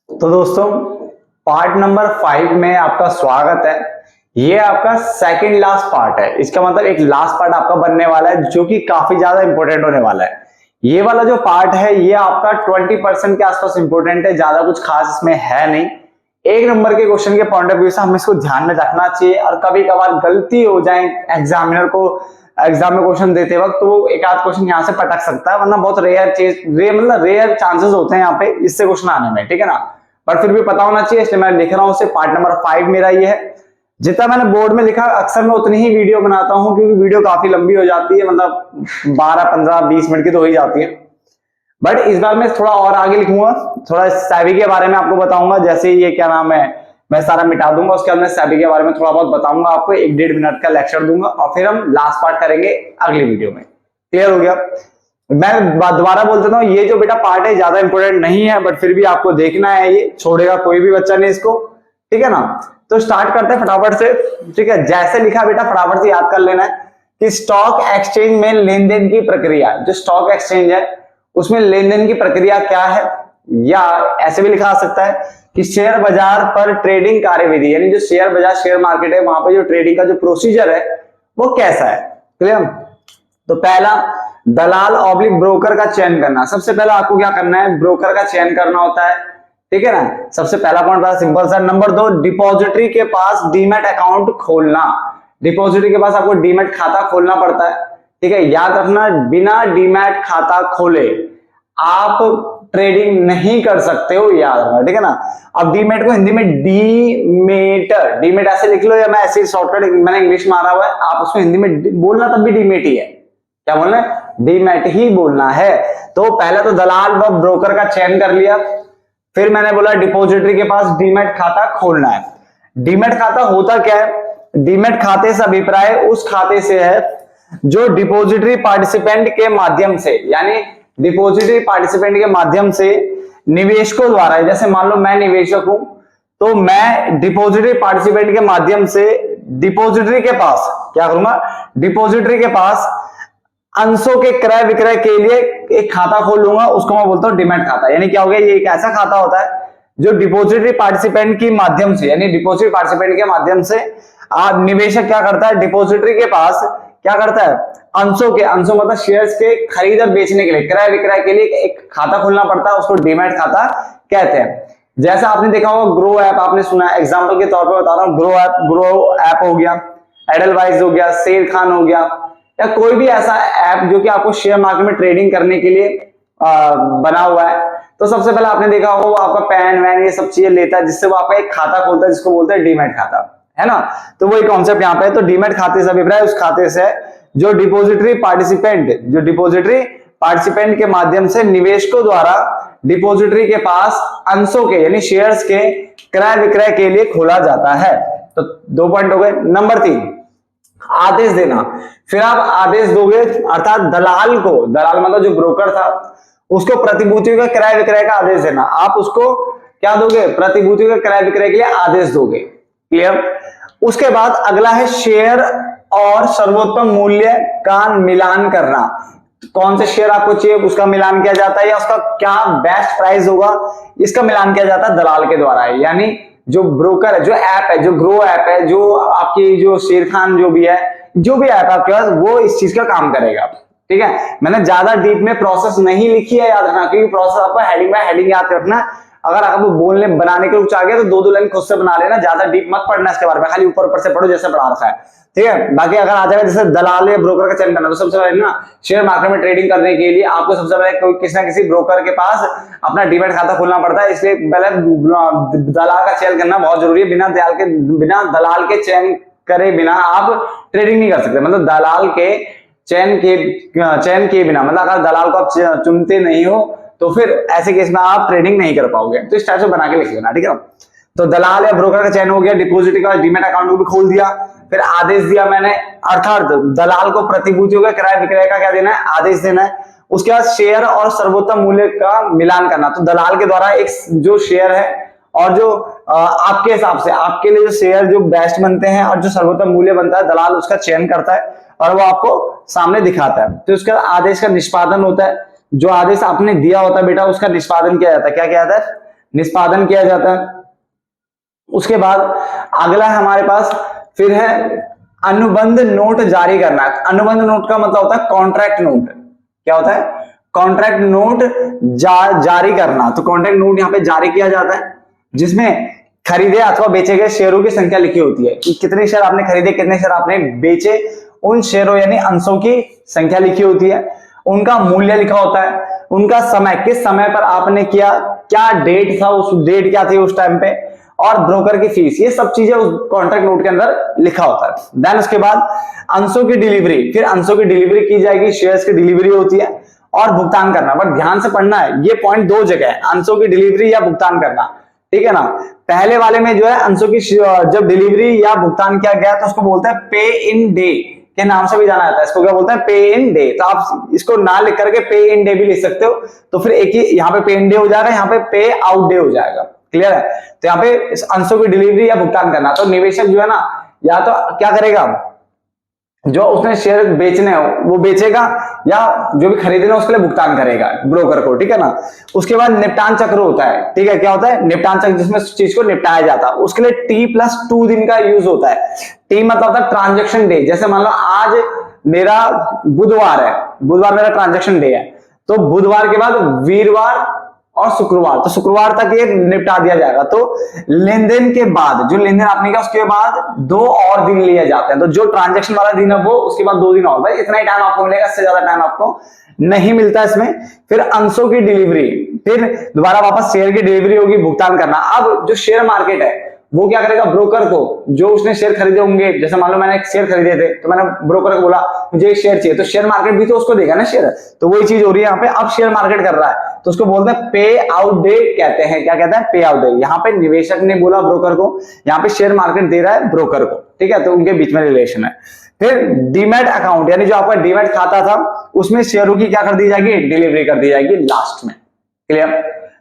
तो दोस्तों part number 5 में आपका स्वागत है। ये आपका सेकंड लास्ट पार्ट है। इसका मतलब एक लास्ट पार्ट आपका बनने वाला है जो कि काफी ज्यादा इंपॉर्टेंट होने वाला है। ये वाला जो पार्ट है ये आपका 20% के आसपास इंपॉर्टेंट है, ज्यादा कुछ खास इसमें है नहीं। एक नंबर के क्वेश्चन के पॉइंट ऑफ व्यू से हमें इसको ध्यान में रखना चाहिए और कभी कभार गलती हो जाए एग्जामिनर को एग्जाम में क्वेश्चन देते वक्त तो वो एक आध क्वेश्चन यहाँ से पटक सकता है, वरना बहुत रेयर चीज मतलब रेयर चांसेस होते हैं यहाँ पे इससे क्वेश्चन आने में, ठीक है ना। पर फिर भी पता होना चाहिए इसलिए मैं लिख रहा हूँ। पार्ट नंबर 5 मेरा ये है। जितना मैंने बोर्ड में लिखा अक्सर मैं उतनी ही वीडियो बनाता हूँ क्योंकि वीडियो काफी लंबी हो जाती है, मतलब 12, 15, 20 मिनट की तो हो ही जाती है। बट इस बार मैं थोड़ा और आगे लिखूंगा, थोड़ा सैबी के बारे में आपको बताऊंगा। जैसे ये क्या नाम है, मैं सारा मिटा दूंगा, उसके बाद मैं सैबी के बारे में थोड़ा बहुत बताऊंगा आपको, 1-1.5 मिनट का लेक्चर दूंगा और फिर हम लास्ट पार्ट करेंगे अगली वीडियो में। क्लियर हो गया। मैं दोबारा बोल देता हूँ, ये जो बेटा पार्ट है ज्यादा इंपॉर्टेंट नहीं है बट फिर भी आपको देखना है, ये छोड़ेगा कोई भी बच्चा नहीं इसको, ठीक है ना। तो स्टार्ट करते हैं फटाफट से, ठीक है। जैसे लिखा बेटा फटाफट से याद कर लेना है कि स्टॉक एक्सचेंज में लेन देन की प्रक्रिया, जो स्टॉक एक्सचेंज है उसमें लेन देन की प्रक्रिया क्या है, या ऐसे भी लिखा जा सकता है कि शेयर बाजार पर ट्रेडिंग कार्यविधि, यानी जो शेयर बाजार शेयर मार्केट है वहां पर जो ट्रेडिंग का जो प्रोसीजर है वो कैसा है। क्लियर। तो पहला दलाल ऑब्लिक ब्रोकर का चयन करना। सबसे पहला आपको क्या करना है, ब्रोकर का चयन करना होता है, ठीक है ना। सबसे पहला पॉइंट बड़ा सिंपल सा। नंबर 2, डिपॉजिटरी के पास डीमैट अकाउंट खोलना। डिपॉजिटरी के पास आपको डीमैट खाता खोलना पड़ता है, ठीक है। याद रखना, बिना डीमैट खाता खोले आप ट्रेडिंग नहीं कर सकते हो, याद रखना, ठीक है ना। अब डीमेट को हिंदी में डीमेट, डीमेट ऐसे लिख लो या मैं ऐसे शॉर्टकट मैंने इंग्लिश मारा हुआ है, आप उसको हिंदी में बोलना तब भी डीमेट ही है। क्या बोलना है, डीमेट ही बोलना है। तो पहले तो दलाल व ब्रोकर का चयन कर लिया, फिर मैंने बोला डिपॉजिटरी के पास डीमेट खाता खोलना है। डीमेट खाता होता क्या है, डीमेट खाते से अभिप्राय उस खाते से है जो डिपॉजिटरी पार्टिसिपेंट के माध्यम से, यानी डिपॉजिटरी पार्टिसिपेंट के माध्यम से निवेशकों द्वारा, जैसे मान लो मैं निवेशक हूं तो मैं डिपॉजिटरी पार्टिसिपेंट के माध्यम से डिपॉजिटरी के पास क्या करूंगा, डिपॉजिटरी के पास अंशों के क्रय विक्रय के लिए एक खाता खोल लूंगा, उसको मैं बोलता हूं डीमैट खाता। यानी क्या हो गया, ये एक ऐसा खाता होता है जो डिपॉजिटरी पार्टिसिपेंट के माध्यम से, यानी डिपॉजिटरी पार्टिसिपेंट के माध्यम से आप निवेशक क्या करता है, डिपॉजिटरी के पास क्या करता है, अंशों मतलब शेयर्स के खरीद और बेचने के लिए, क्रय विक्रय के लिए एक खाता खोलना पड़ता है, उसको डीमैट खाता कहते हैं। जैसा आपने देखा होगा ग्रो ऐप, आपने सुना, एग्जांपल के तौर पे बता रहा हूं, ग्रो ऐप हो गया, एडलवाइज हो गया, शेर खान हो गया, या कोई भी ऐसा ऐप जो कि आपको शेयर मार्केट में ट्रेडिंग करने के लिए बना हुआ है। तो सबसे पहले आपने देखा होगा वो आपका पैन वैन ये सब चीजें लेता है जिससे वो आपका एक खाता खोलता है जिसको बोलते हैं डीमैट खाता, है ना। तो वही कॉन्सेप्ट यहाँ पे है। तो डीमैट खाते से अभिप्राय उस खाते से जो डिपॉजिटरी पार्टिसिपेंट के माध्यम से निवेशकों द्वारा डिपॉजिटरी के पास अंशों के यानी शेयर्स के क्रय विक्रय के लिए खोला जाता है। तो 2 पॉइंट हो गए। नंबर 3, आदेश देना। फिर आप आदेश दोगे, अर्थात दलाल को, दलाल मतलब जो ब्रोकर था उसको प्रतिभूतियों के क्रय विक्रय का आदेश देना। आप उसको क्या दोगे, प्रतिभूतियों के क्रय विक्रय के लिए आदेश दोगे। क्लियर। उसके बाद अगला है शेयर और सर्वोत्तम मूल्य का मिलान करना। कौन से शेयर आपको चाहिए उसका मिलान किया जाता है, या उसका क्या बेस्ट प्राइस होगा इसका मिलान किया जाता है दलाल के द्वारा। यानी जो ब्रोकर है, जो ऐप है, जो ग्रो ऐप है, जो आपकी जो शेर खान जो भी है, जो भी ऐप आपके पास, वो इस चीज का काम करेगा, ठीक है। मैंने ज्यादा डीप में प्रोसेस नहीं लिखी है, याद रखना, क्योंकि प्रोसेस आपको हेडिंग बाय हेडिंग याद रखना। अगर आपको बोलने बनाने के कुछ आ गया तो 2-2 लाइन खुद से बना लेना, ज्यादा डीप मत पढ़ना इसके बारे में, खाली ऊपर ऊपर से पढ़ो जैसे पढ़ा रखा है, ठीक है। बाकी अगर आ जाएगा जैसे दलाल या ब्रोकर का चयन करना, तो सबसे पहले ना शेयर मार्केट में ट्रेडिंग करने के लिए आपको सबसे पहले किसी ना किसी ब्रोकर के पास अपना डीमैट खाता खोलना पड़ता है, इसलिए पहले दलाल का चयन करना बहुत जरूरी है। बिना दलाल के चयन करे बिना आप ट्रेडिंग नहीं कर सकते, मतलब दलाल के चयन के बिना, मतलब अगर दलाल को आप चुनते नहीं हो तो फिर ऐसे केस में आप ट्रेडिंग नहीं कर पाओगे। तो इस टाइप से बना के लिख लेना, ठीक है। तो दलाल या ब्रोकर का चयन हो गया, डिपॉजिटरी का डीमैट अकाउंट को भी खोल दिया, फिर आदेश दिया मैंने, अर्थात दलाल को प्रतिभूतियों का क्रय विक्रय का क्या देना है, आदेश देना है। उसके बाद शेयर और सर्वोत्तम मूल्य का मिलान करना। तो दलाल के द्वारा एक जो शेयर है और जो आपके हिसाब से आपके लिए जो शेयर जो बेस्ट बनते हैं और जो सर्वोत्तम मूल्य बनता है, दलाल उसका चयन करता है और वो आपको सामने दिखाता है। तो उसके आदेश का निष्पादन होता है, जो आदेश आपने दिया होता है बेटा उसका निष्पादन किया जाता है। क्या किया जाता है, निष्पादन किया जाता है। उसके बाद अगला है हमारे पास फिर है अनुबंध नोट जारी करना। अनुबंध नोट का मतलब होता है कॉन्ट्रैक्ट नोट। क्या होता है? कॉन्ट्रैक्ट नोट जारी करना। तो कॉन्ट्रैक्ट नोट यहाँ पे जारी किया जाता है जिसमें खरीदे अथवा बेचे गए शेयरों की संख्या लिखी होती है कि कितने शेयर आपने खरीदे, कितने शेयर आपने बेचे, उन शेयरों यानी अंशों की संख्या लिखी होती है, उनका मूल्य लिखा होता है, उनका समय, किस समय पर आपने किया, क्या डेट था, उस डेट क्या थी उस टाइम पे, और ब्रोकर की फीस, ये सब चीजें उस कॉन्ट्रैक्ट नोट के अंदर लिखा होता है। देन उसके बाद अंशों की डिलीवरी, फिर अंशों की डिलीवरी की जाएगी, शेयर्स की डिलीवरी होती है और भुगतान करना। बट ध्यान से पढ़ना है, ये पॉइंट दो जगह है, अंशों की डिलीवरी या भुगतान करना, ठीक है ना। पहले वाले में जो है अंशों की जब डिलीवरी या भुगतान किया गया तो उसको बोलते हैं पे इन डे के नाम से भी जाना जाता है। इसको क्या बोलते हैं? पे इन डे। तो आप इसको ना लिख करके पे इन डे भी लिख सकते हो, तो फिर एक ही यहाँ पे पे इन डे हो जाएगा, यहाँ पे पे आउट डे हो जाएगा। क्लियर है? तो यहाँ पे अंशों की डिलीवरी या भुगतान करना, तो निवेशक जो है ना या तो क्या करेगा, जो उसने शेयर बेचने हो वो बेचेगा या जो भी खरीदना उसके लिए भुगतान करेगा ब्रोकर को, ठीक है ना। उसके बाद निपटान चक्र होता है, ठीक है। क्या होता है? निपटान चक्र, जिसमें चीज को निपटाया जाता है, उसके लिए T+2 दिन का यूज होता है। टी मतलब होता है ट्रांजेक्शन डे। जैसे मान लो आज मेरा बुधवार है, बुधवार मेरा ट्रांजेक्शन डे है, तो बुधवार के बाद वीरवार और शुक्रवार, तो शुक्रवार तक ये निपटा दिया जाएगा। तो लेन देन के बाद, जो लेन देन आपने किया उसके बाद 2 और दिन लिए जाते हैं। तो जो ट्रांजैक्शन वाला दिन है वो, उसके बाद 2 दिन और, भाई इतना ही टाइम आपको मिलेगा, इससे ज्यादा टाइम आपको नहीं मिलता इसमें। फिर अंशों की डिलीवरी, फिर दोबारा वापस शेयर की डिलीवरी होगी, भुगतान करना। अब जो शेयर मार्केट है वो क्या करेगा, ब्रोकर को, जो उसने शेयर खरीदे होंगे, जैसे मान लो मैंने एक शेयर खरीदे थे तो मैंने ब्रोकर को बोला मुझे एक शेयर चाहिए, तो शेयर मार्केट भी तो उसको देगा ना शेयर, तो वही चीज हो रही है यहाँ पे। अब शेयर मार्केट कर रहा है तो उसको बोलते हैं पे आउट डे कहते हैं। क्या कहते हैं? पे आउट डे। यहाँ पे निवेशक ने बोला ब्रोकर को, यहाँ पे शेयर मार्केट दे रहा है ब्रोकर को, ठीक है। तो उनके बीच में रिलेशन है। फिर डीमैट अकाउंट, यानी जो आपका डीमैट खाता था उसमें शेयरों की क्या कर दी जाएगी, डिलीवरी कर दी जाएगी लास्ट में। क्लियर?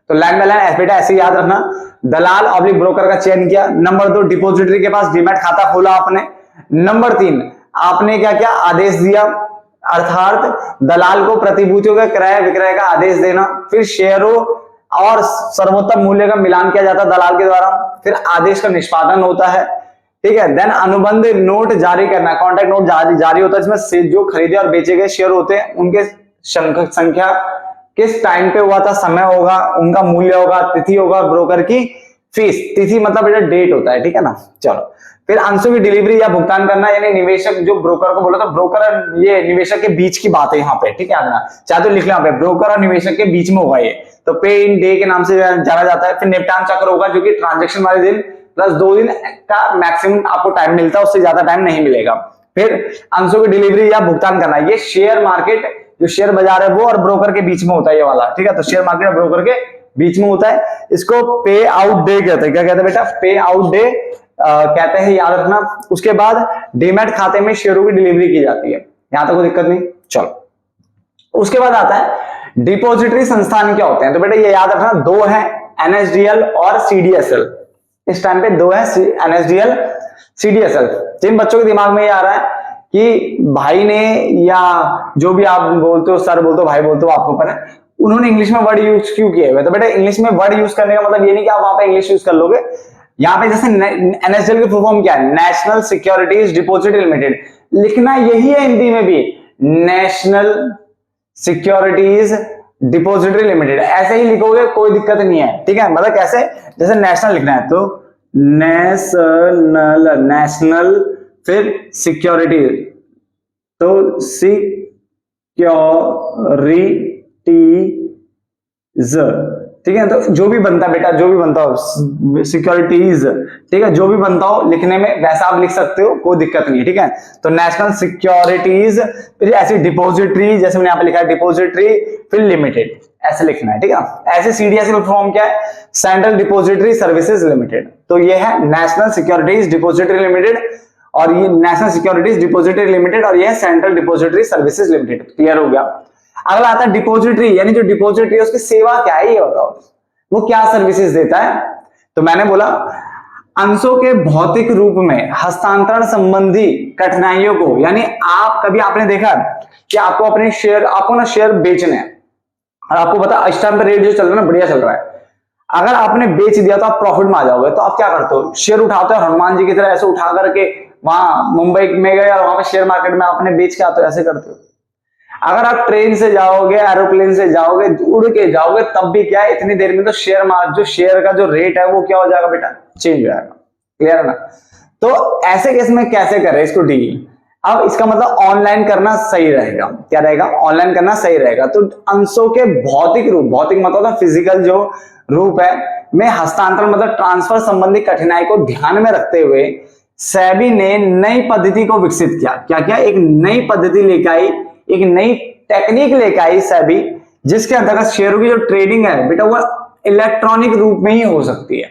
तो लाइन बाय लाइन बेटा ऐसे याद रखना, दलाल ऑब्लिक ब्रोकर का चयन किया। नंबर 2, डिपॉजिटरी के पास डीमैट खाता खोला आपने। नंबर 3, आपने क्या क्या आदेश दिया, अर्थात दलाल को प्रतिभूतियों के क्रय विक्रय का आदेश देना। फिर शेयरों और सर्वोत्तम मूल्य का मिलान किया जाता है दलाल के द्वारा। फिर आदेश का निष्पादन होता है, ठीक है। देन अनुबंध नोट जारी करना, कॉन्ट्रैक्ट नोट जारी होता है, जिसमें जो खरीदे और बेचे गए शेयर होते हैं उनके संख्या, किस टाइम पे हुआ था, समय होगा, उनका मूल्य होगा, तिथि होगा, ब्रोकर की फीस। तिथि मतलब बेटा डेट होता है, ठीक है ना। चलो, फिर अंशों की डिलीवरी या भुगतान करना, यानी निवेशक जो ब्रोकर को बोला था, ब्रोकर और ये निवेशक के बीच की बात है यहाँ पे, ठीक है ना। चाहे तो लिख लो यहाँ पे, ब्रोकर और निवेशक के बीच में होगा ये, तो पे इन डे के नाम से जाना जाता है। फिर निपटान चक्र होगा जो कि ट्रांजेक्शन वाले दिन प्लस 2 दिन का मैक्सिमम आपको टाइम मिलता है, उससे ज्यादा टाइम नहीं मिलेगा। फिर अंशों की डिलीवरी या भुगतान करना, ये शेयर मार्केट, जो शेयर बाजार है वो और ब्रोकर के बीच में होता है ये वाला, ठीक है। तो शेयर मार्केट और ब्रोकर के बीच में होता है, इसको पे आउट डे कहते हैं। क्या कहते हैं बेटा? पे आउट डे कहते हैं, याद रखना। उसके बाद डीमैट खाते में शेयरों की डिलीवरी की जाती है, यहां तक कोई दिक्कत नहीं। चलो, उसके बाद आता है डिपॉजिटरी संस्थान क्या होते हैं। तो बेटा ये याद रखना, 2 है, एनएसडीएल और सीडीएसएल। इस टाइम पे 2 है, एनएसडीएल, सीडीएसएल। जिन बच्चों के दिमाग में ये आ रहा है कि भाई ने, या जो भी आप बोलते हो, सर बोलते हो, भाई बोलते हो, आपको पता है उन्होंने इंग्लिश में वर्ड यूज क्यों किए हुए, तो बेटा इंग्लिश में वर्ड यूज करने का मतलब ये नहीं कि आप वहां पे इंग्लिश यूज कर लोगे। यहाँ पे जैसे एनएसडीएल की फुल फॉर्म क्या है, नेशनल सिक्योरिटीज डिपॉजिटरी लिमिटेड, लिखना यही है हिंदी में भी, नेशनल सिक्योरिटीज डिपॉजिटरी लिमिटेड, ऐसे ही लिखोगे कोई दिक्कत नहीं है, ठीक है। मतलब कैसे, जैसे नेशनल लिखना है तो नेशनल, फिर सिक्योरिटी, तो सिक्योरिटीज, ठीक है। तो जो भी बनता है बेटा, जो भी बनता हो, सिक्योरिटीज, ठीक है, जो भी बनता हो लिखने में वैसा आप लिख सकते हो, कोई दिक्कत नहीं है, ठीक है। तो नेशनल सिक्योरिटीज, फिर ऐसी डिपॉजिटरी, जैसे मैंने यहाँ पे लिखा है डिपॉजिटरी, फिर लिमिटेड, ऐसे लिखना है, ठीक है। ऐसे सीडीएस का फॉर्म क्या है, सेंट्रल डिपॉजिटरी सर्विसेज लिमिटेड। तो ये है नेशनल सिक्योरिटीज डिपॉजिटरी लिमिटेड, और ये नेशनल सिक्योरिटीज डिपॉजिटरी लिमिटेड, और ये central depository services limited. Clear हो गया? अगला आता है डिपॉजिटरी, यानी जो डिपॉजिटरी है उसकी सेवा क्या है, ये बताओ, वो क्या सर्विसेज देता है। तो मैंने बोला अंशों के भौतिक रूप में हस्तांतरण संबंधी कठिनाइयों को, यानी आप कभी आपने देखा कि आपको अपने शेयर, आपको ना शेयर बेचने हैं और आपको पता इस टाइम पे रेट जो चल रहा है ना बढ़िया चल रहा है, अगर आपने बेच दिया तो आप प्रॉफिट में आ जाओगे, तो आप क्या करते हो, शेयर उठाते हो हनुमान जी की तरह ऐसे उठा करके वहां मुंबई में गए और वहां पे शेयर मार्केट में आपने बेच के आते हो, ऐसे करते हो। अगर आप ट्रेन से जाओगे, एरोप्लेन से जाओगे, उड़ के जाओगे, तब भी क्या है, इतनी देर में तो शेयर मार्केट जो शेयर का जो रेट है वो क्या हो जाएगा बेटा, चेंज हो जाएगा। क्लियर है ना। तो ऐसे केस में कैसे करें इसको डील। अब इसका मतलब ऑनलाइन करना सही रहेगा। क्या रहेगा, ऑनलाइन करना सही रहेगा। तो अंशों के भौतिक रूप, भौतिक मतलब फिजिकल जो रूप है में हस्तांतरण मतलब ट्रांसफर संबंधी कठिनाई को ध्यान में रखते हुए सेबी ने नई पद्धति को विकसित किया। क्या क्या, एक नई पद्धति लेकर आई, एक नई टेक्निक लेकर आई सेबी, जिसके अंतर्गत शेयरों की जो ट्रेडिंग है बेटा वो इलेक्ट्रॉनिक रूप में ही हो सकती है।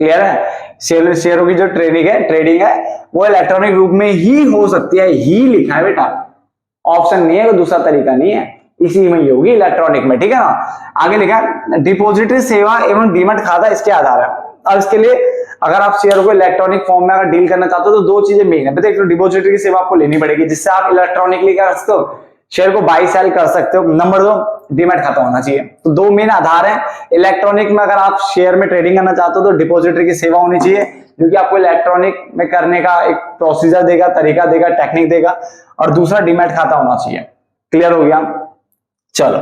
क्लियर है, शेयरों की जो ट्रेडिंग है वो इलेक्ट्रॉनिक रूप में ही हो सकती है। ही लिखा है बेटा, ऑप्शन नहीं है, कोई दूसरा तरीका नहीं है, इसी में ही होगी, इलेक्ट्रॉनिक में। ठीक है ना। आगे लिखा है डिपॉजिटरी सेवा एवं डीमैट खाता इसके आधार है। और इसके लिए अगर आप शेयर को इलेक्ट्रॉनिक फॉर्म में अगर डील करना चाहते हो तो दो चीजें मेन है। देखो, डिपॉजिटरी की सेवा आपको लेनी पड़ेगी जिससे आप इलेक्ट्रॉनिकली कर सकते हो, शेयर को बाई सेल कर सकते हो। नंबर 2, डीमैट खाता होना चाहिए। तो दो मेन आधार है। इलेक्ट्रॉनिक में अगर आप शेयर में ट्रेडिंग करना चाहते हो तो डिपॉजिटरी की सेवा होनी चाहिए, जो कि आपको इलेक्ट्रॉनिक में करने का एक प्रोसीजर देगा, तरीका देगा, टेक्निक देगा। और दूसरा डीमैट खाता होना चाहिए। क्लियर हो गया। चलो,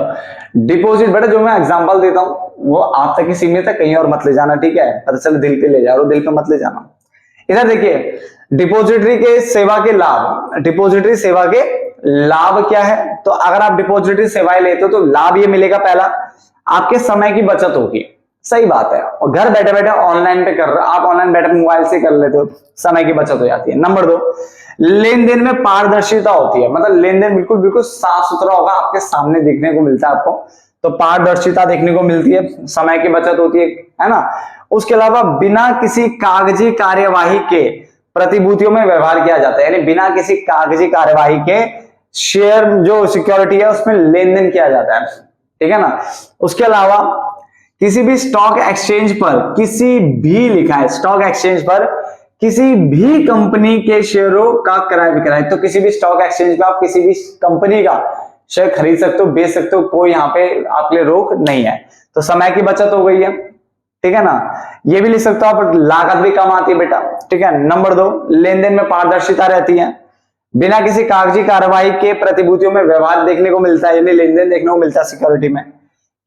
डिपॉजिट बेटा जो मैं एग्जांपल देता हूं वो आप तक ही सीमित है, कहीं और मत ले जाना। ठीक है, पता चले दिल पे ले जा रहे हो, दिल पे मत ले जाना। इधर देखिए, डिपॉजिटरी के सेवा के लाभ, डिपॉजिटरी सेवा के लाभ क्या है। तो अगर आप डिपॉजिटरी सेवाएं लेते हो तो लाभ ये मिलेगा, पहला आपके समय की बचत होगी। सही बात है, और घर बैठे बैठे ऑनलाइन पे कर रहे हो आप, ऑनलाइन बैठे मोबाइल से कर लेते हो, समय की बचत हो जाती है। नंबर 2, लेन देन में पारदर्शिता होती है, मतलब लेन देन बिल्कुल बिल्कुल साफ सुथरा होगा, आपके सामने देखने को मिलता है आपको, तो पारदर्शिता देखने को मिलती है, समय की बचत होती है ना। उसके अलावा बिना किसी कागजी कार्यवाही के प्रतिभूतियों में व्यवहार किया जाता है, यानी बिना किसी कागजी कार्यवाही के शेयर जो सिक्योरिटी है उसमें लेन देन किया जाता है। ठीक है ना। उसके अलावा किसी भी स्टॉक एक्सचेंज पर, किसी भी लिखा है स्टॉक एक्सचेंज पर किसी भी कंपनी के शेयरों का क्रय विक्रय, तो किसी भी स्टॉक एक्सचेंज पर आप किसी भी कंपनी का शेयर खरीद सकते हो, बेच सकते हो, कोई यहाँ पे आपके लिए रोक नहीं है। तो समय की बचत हो गई है। ठीक है ना। ये भी लिख सकते हो आप, लागत भी कम आती है बेटा। ठीक है। नंबर 2, लेन देन में पारदर्शिता रहती है, बिना किसी कागजी कार्रवाई के प्रतिभूतियों में व्यवहार देखने को मिलता है, यानी लेन देन देखने को मिलता है सिक्योरिटी में।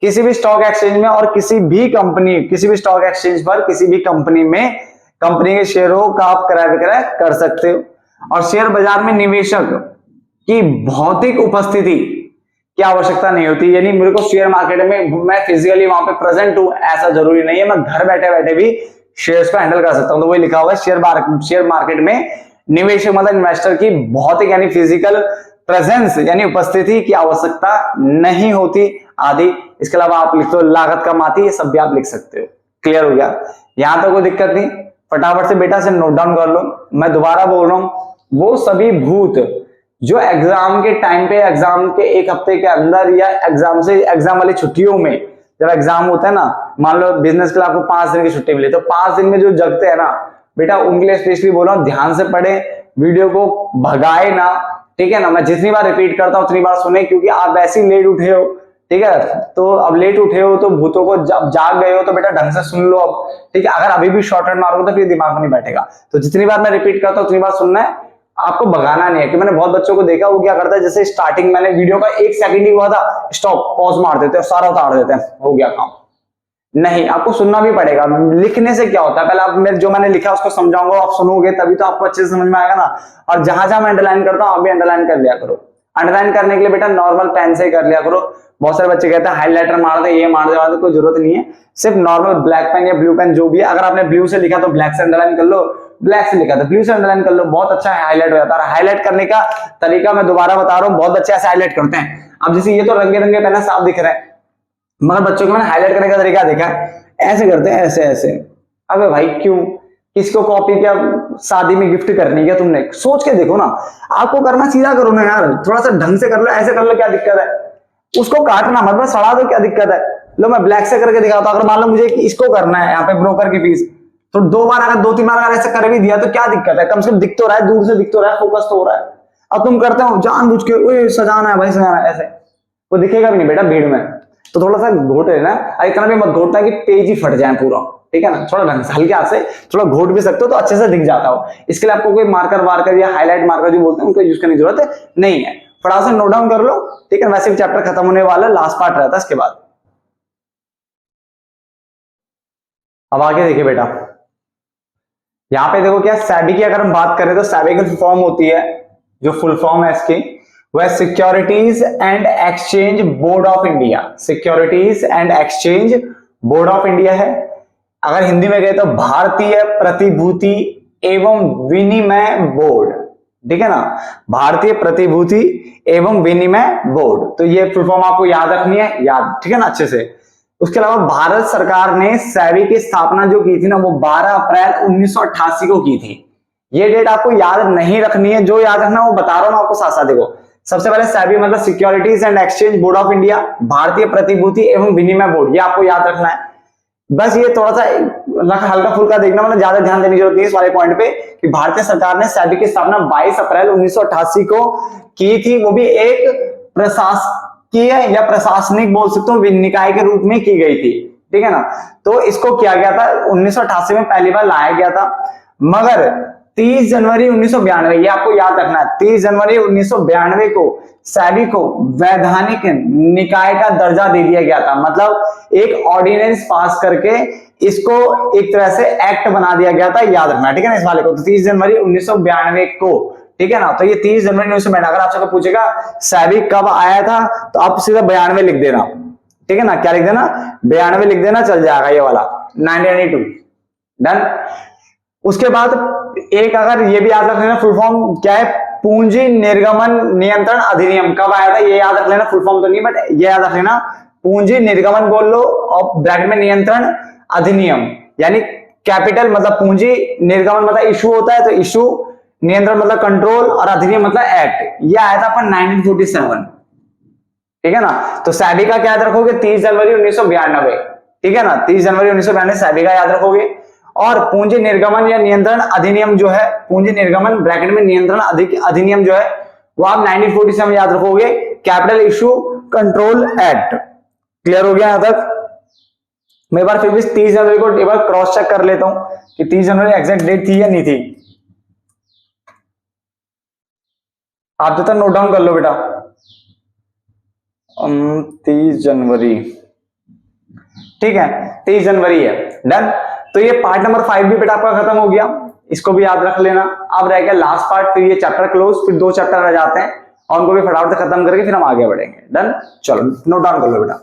किसी भी स्टॉक एक्सचेंज में और किसी भी स्टॉक एक्सचेंज पर किसी भी कंपनी में कंपनी के शेयरों का आप क्रय विक्रय कर सकते हो। और शेयर बाजार में निवेशक की भौतिक उपस्थिति की आवश्यकता नहीं होती, यानी मेरे को शेयर मार्केट में मैं फिजिकली वहां पे प्रेजेंट हूं ऐसा जरूरी नहीं है, मैं घर बैठे बैठे भी शेयर्स को हैंडल कर सकता हूं। तो वही लिखा हुआ है, शेयर मार्केट में निवेशक मतलब इन्वेस्टर की भौतिक यानी फिजिकल प्रेजेंस यानी उपस्थिति की आवश्यकता नहीं होती आदि। इसके अलावा आप लिख दो लागत कम आती है, ये सब भी आप लिख सकते हो। क्लियर हो गया, यहां तक कोई दिक्कत नहीं। फटाफट से बेटा से नोट डाउन कर लो। मैं दोबारा बोल रहा हूं, वो सभी भूत जो एग्जाम के टाइम पे, एग्जाम के एक हफ्ते के अंदर या एग्जाम वाली छुट्टियों में, जब एग्जाम होता है ना, मान लो बिजनेस के लिए आपको 5 दिन की छुट्टी मिली, तो 5 दिन में जो जगते हैं ना बेटा, उनके लिए स्पेशली बोल रहा हूं, ध्यान से पढ़े, वीडियो को भगाए ना। ठीक है ना। मैं जितनी बार रिपीट करता हूं उतनी बार सुने, क्योंकि आप वैसे ही लेट उठे हो। ठीक है, तो अब लेट उठे हो तो भूतों को जब जाग गए हो तो बेटा ढंग से सुन लो अब। ठीक है, अगर अभी भी शॉर्टकट मारोगे तो फिर दिमाग में नहीं बैठेगा। तो जितनी बार मैं रिपीट करता हूं उतनी बार सुनना है, आपको भगाना नहीं है। कि मैंने बहुत बच्चों को देखा, वो क्या करता है, जैसे स्टार्टिंग मैंने वीडियो का 1 सेकंड ही हुआ था, स्टॉप पॉज मार देते हैं, सारा उतार देते हैं, हो गया काम। नहीं, आपको सुनना भी पड़ेगा। लिखने से क्या होता है, पहले आप जो मैंने लिखा उसको समझाऊंगा, आप सुनोगे तभी तो आपको अच्छे से समझ में आएगा ना। और जहां जहां मैं अंडरलाइन करता हूं आप भी अंडरलाइन कर लिया करो। अंडरलाइन करने के लिए बेटा नॉर्मल पेन से ही कर लिया करो। बहुत सारे बच्चे कहते हैं हाइलाइटर मार दे, ये मार दे, कोई जरूरत नहीं है। सिर्फ नॉर्मल ब्लैक पेन या ब्लू पेन जो भी है, अगर आपने ब्लू से लिखा तो ब्लैक से अंडरलाइन कर लो, ब्लैक से लिखा तो ब्लू से अंडरलाइन कर लो, बहुत अच्छा है, हाईलाइट हो जाता है। हाईलाइट करने का तरीका मैं दोबारा बता रहा हूँ, बहुत बच्चे ऐसे हाईलाइट करते हैं। अब जैसे ये तो रंगे रंगे पेन है, साफ दिख रहा है, मगर बच्चों को मैंने हाईलाइट करने का तरीका देखा है, ऐसे करते हैं, ऐसे ऐसे। अबे भाई क्यों, किसको कॉपी क्या शादी में गिफ्ट करनी है, तुमने सोच के देखो ना। आपको करना सीधा करो ना यार, थोड़ा सा ढंग से कर लो, ऐसे कर लो, क्या दिक्कत है। उसको काटना मत, बस सड़ा दो, क्या दिक्कत है। लो मैं ब्लैक से करके दिखाता हूं। अगर मान लो मुझे इसको करना है यहाँ पे ब्रोकर की फीस, तो 2 बार अगर 2-3 बार अगर ऐसे कर भी दिया तो क्या दिक्कत है, कम से कम दिख तो रहा है, दूर से दिख तो रहा है, फोकस तो हो रहा है। अब तुम करते हो जानबूझ के, ओए सजाना है भाई, सजाना है, ऐसे वो दिखेगा भी नहीं बेटा भीड़ में। तो थोड़ा सा घोट लेना, इतना भी मत घोटना कि पेज ही फट जाए पूरा, ठीक है ना, थोड़ा ढंग से हल्के हाथ से थोड़ा घोट भी सकते हो तो अच्छे से दिख जाता हो। इसके लिए आपको कोई मार्कर वार्कर या हाईलाइट मार्कर जो बोलते हैं उनको यूज करने की जरूरत नहीं है। फटाफट से नोट डाउन कर लो, ठीक है, वैसे भी चैप्टर खत्म होने वाला है, लास्ट पार्ट रहता है इसके बाद। अब आगे देखिए बेटा, यहां पे देखो क्या, सैबी की अगर हम बात करें तो सैबी की फॉर्म होती है, जो फुल फॉर्म है इसकी वह securities and exchange board of India, securities and exchange board of India है। अगर हिंदी में गए तो भारतीय प्रतिभूति एवं विनिमय बोर्ड, ठीक है ना, भारतीय प्रतिभूति एवं विनिमय बोर्ड। तो ये फुल फॉर्म आपको याद रखनी है, याद, ठीक है ना, अच्छे से। उसके अलावा भारत सरकार ने सेबी की स्थापना जो की थी ना, वो 12 अप्रैल 1988 को की थी। ये डेट आपको याद नहीं रखनी है, जो याद रखना वो बता रहा हूं मैं आपको साथ साथ। देखो, सबसे पहले सेबी मतलब securities and exchange board of India, भारतीय प्रतिभूति एवं विनिमय बोर्ड, ये आपको याद रखना है। बस ये थोड़ा सा हल्का फुल्का देखना, मतलब ज्यादा ध्यान देने की जरूरत नहीं है इस वाले पॉइंट पे कि भारतीय सरकार ने सेबी की स्थापना 22 अप्रैल 1988 को की थी, वो भी एक प्रशासकीय या प्रशासनिक बोल सकते हो निकाय के रूप में की गई थी, ठीक है ना। तो इसको किया गया था 1988 में पहली बार लाया गया था, मगर 30 जनवरी 1992, ये आपको याद रखना है, 30 जनवरी 1992 को सेबी को वैधानिक निकाय का दर्जा दे दिया गया था। मतलब एक ऑर्डिनेंस पास करके इसको एक तरह से एक्ट बना दिया गया था, याद रखना, ठीक है ना, इस वाले को। तो 30 जनवरी 1992 को, ठीक है ना, तो ये 30 जनवरी 1992, अगर आपसे पूछेगा सेबी कब आया था तो आप सीधा 92 लिख देना, ठीक है ना, क्या लिख देना, 92 लिख देना, चल जाएगा ये वाला 1992, डन। उसके बाद एक अगर ये भी याद रख लेना, फुल फॉर्म क्या है, पूंजी निर्गमन नियंत्रण अधिनियम कब आया था, ये याद रख लेना, फुल फॉर्म तो नहीं बट ये याद रख लेना, पूंजी निर्गमन बोल लो और ब्रैकेट में नियंत्रण अधिनियम, यानी कैपिटल मतलब पूंजी, निर्गमन मतलब इशू होता है तो इशू, नियंत्रण मतलब कंट्रोल और अधिनियम मतलब एक्ट, ये आया था अपन 1947, ठीक है ना। तो सेबी का क्या याद रखोगे, 30 जनवरी 1992, ठीक है ना, 30 जनवरी 1992 सेबी का याद रखोगे। और पूंजी निर्गमन या नियंत्रण अधिनियम जो है, पूंजी निर्गमन ब्रैकेट में नियंत्रण अधिनियम जो है वो आप 1947 याद रखोगे, capital issue control act. Clear हो गया यहां तक। मैं एक बार फिर भी 30 जनवरी को एक बार क्रॉस चेक कर लेता हूं कि 30 जनवरी एग्जैक्ट डेट थी या नहीं थी। आप जब तक नोट डाउन कर लो बेटा, 30 जनवरी, ठीक है, 30 जनवरी है, डन। तो ये पार्ट नंबर 5 भी बेटा आपका खत्म हो गया, इसको भी याद रख लेना। अब रह गया लास्ट पार्ट, फिर ये चैप्टर क्लोज, फिर 2 चैप्टर रह जाते हैं और उनको भी फटाफट से खत्म करके फिर हम आगे बढ़ेंगे, डन। चलो नोट डाउन कर लो बेटा।